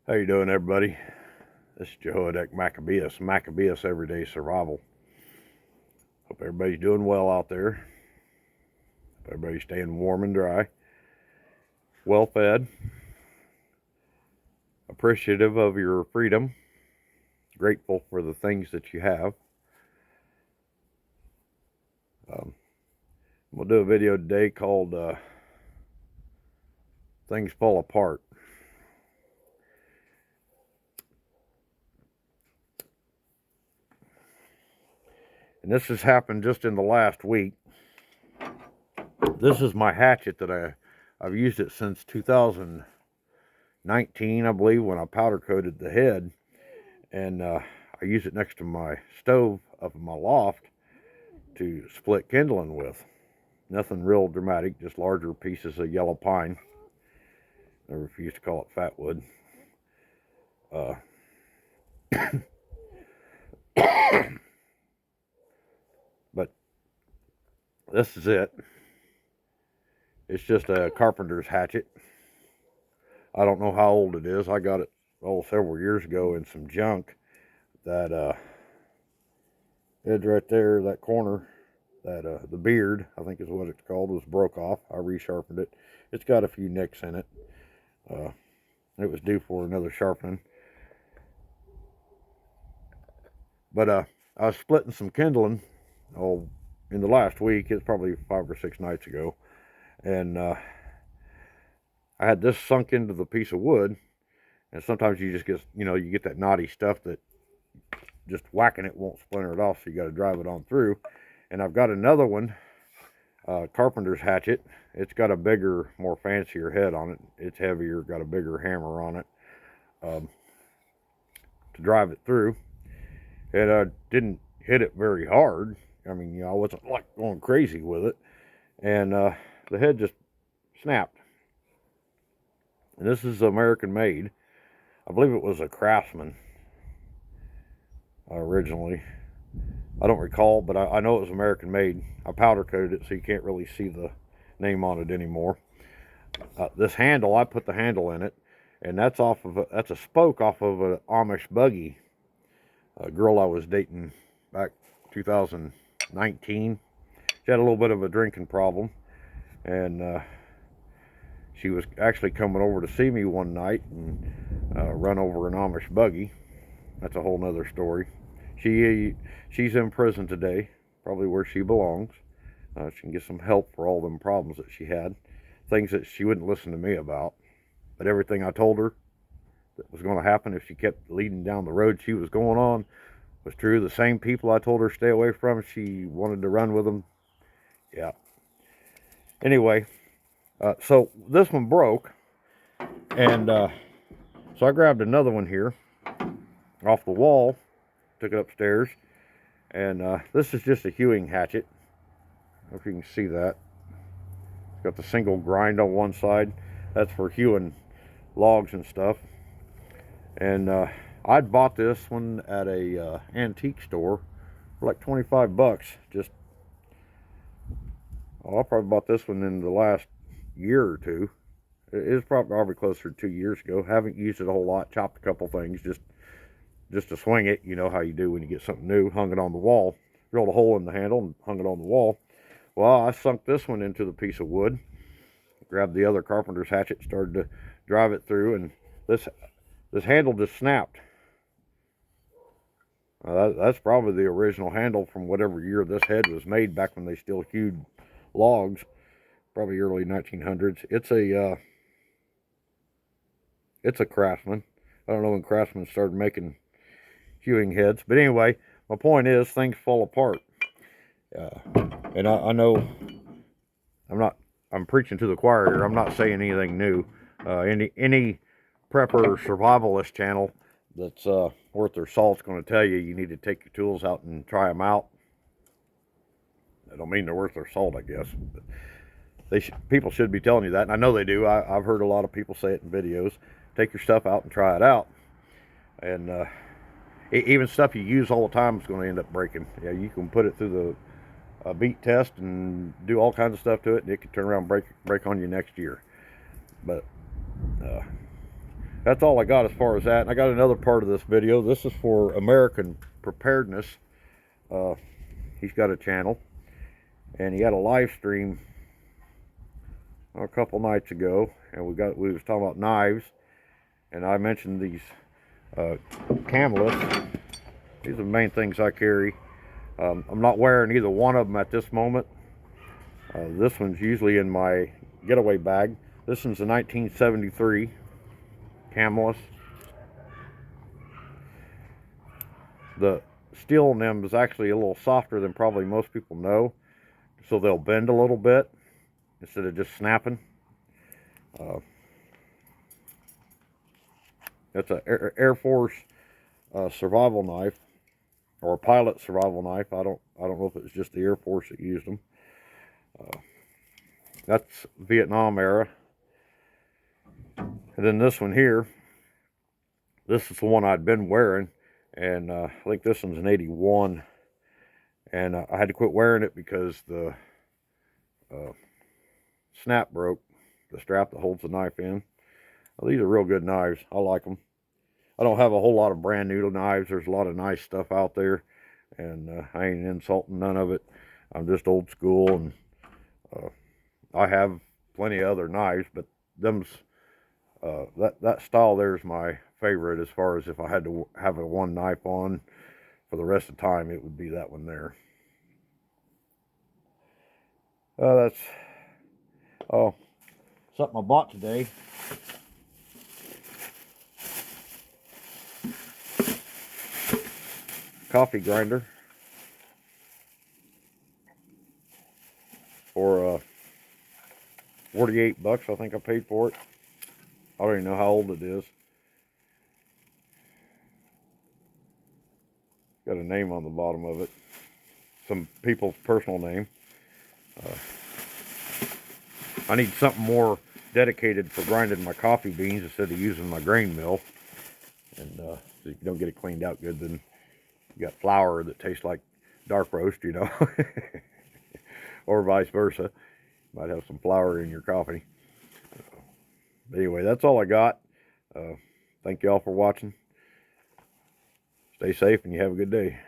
How you doing, everybody? This is Jehoiadak Maccabeus Everyday Survival. Hope everybody's doing well out there. Hope everybody's staying warm and dry, well fed, appreciative of your freedom, grateful for the things that you have. We'll do a video today called Things Fall Apart. And this has happened just in the last week. This is my hatchet that I've used it since 2019, I believe, when I powder coated the head. And I use it next to my stove up in my loft to split kindling with. Nothing real dramatic, just larger pieces of yellow pine. I refuse to call it fatwood. But this is it. It's just a carpenter's hatchet. I don't know how old it is. I got it several years ago in some junk. That edge right there, that corner, that the beard, I think is what it's called, was broke off. I resharpened it. It's got a few nicks in it. It was due for another sharpening. But I was splitting some kindling in the last week. It's probably 5 or 6 nights ago. And I had this sunk into the piece of wood. And sometimes you just get, you get that knotty stuff that just whacking it won't splinter it off. So you got to drive it on through. And I've got another one, carpenter's hatchet. It's got a bigger, more fancier head on it. It's heavier, got a bigger hammer on it to drive it through. And I didn't hit it very hard. I mean, I wasn't like going crazy with it. And the head just snapped. And this is American made. I believe it was a Craftsman originally. I don't recall, but I know it was American made. I powder coated it so you can't really see the name on it anymore. This handle, I put the handle in it, and that's that's a spoke off of an Amish buggy. A girl I was dating back 2019. She had a little bit of a drinking problem, and she was actually coming over to see me one night and run over an Amish buggy. That's a whole nother story. She's in prison today, probably where she belongs. She can get some help for all them problems that she had, things that she wouldn't listen to me about. But everything I told her that was going to happen if she kept leading down the road she was going on was true. The same people I told her to stay away from, she wanted to run with them. Yeah. Anyway, so this one broke, and so I grabbed another one here off the wall, took it upstairs, and this is just a hewing hatchet. I don't know if you can see that. It's got the single grind on one side. That's for hewing logs and stuff. And I'd bought this one at a antique store for like 25 bucks. I probably bought this one in the last year or two. It is probably closer to 2 years ago. Haven't used it a whole lot. Chopped a couple things just to swing it. You know how you do when you get something new. Hung it on the wall. Drilled a hole in the handle and hung it on the wall. Well, I sunk this one into the piece of wood. Grabbed the other carpenter's hatchet, started to drive it through, and this handle just snapped. That's probably the original handle from whatever year this head was made, back when they still hewed logs, probably early 1900s. It's a Craftsman. I don't know when Craftsman started making hewing heads, but anyway, my point is things fall apart. And I know I'm preaching to the choir here. I'm not saying anything new. Any prepper or survivalist channel that's worth their salt's going to tell you need to take your tools out and try them out. I don't mean they're worth their salt, I guess. But people should be telling you that, and I know they do. I've heard a lot of people say it in videos. Take your stuff out and try it out. And even stuff you use all the time is going to end up breaking. Yeah, you can put it through the beat test and do all kinds of stuff to it, and it could turn around and break on you next year. But that's all I got as far as that. And I got another part of this video. This is for American Preparedness. He's got a channel, and he had a live stream a couple nights ago, and we was talking about knives, and I mentioned these camless. These are the main things I carry. I'm not wearing either one of them at this moment. This one's usually in my getaway bag. This one's a 1973 camless. The steel in them is actually a little softer than probably most people know, so they'll bend a little bit instead of just snapping. That's an Air Force survival knife, or a pilot survival knife. I don't know if it's just the Air Force that used them. That's Vietnam era. And then this one here, this is the one I'd been wearing, and I think this one's an 81, and I had to quit wearing it because the snap broke, the strap that holds the knife in. Well, these are real good knives. I like them. I don't have a whole lot of brand new knives. There's a lot of nice stuff out there, and I ain't insulting none of it. I'm just old school, and I have plenty of other knives, but them's that style there is my favorite. As far as if I had to have a one knife on for the rest of the time, it would be that one there. That's something I bought today. Coffee grinder for 48 bucks. I think I paid for it. I don't even know how old it is. Got a name on the bottom of it. Some people's personal name. I need something more dedicated for grinding my coffee beans instead of using my grain mill. And if you don't get it cleaned out good, then you got flour that tastes like dark roast, you know. Or vice versa. Might have some flour in your coffee. But anyway, that's all I got. Thank you all for watching. Stay safe and you have a good day.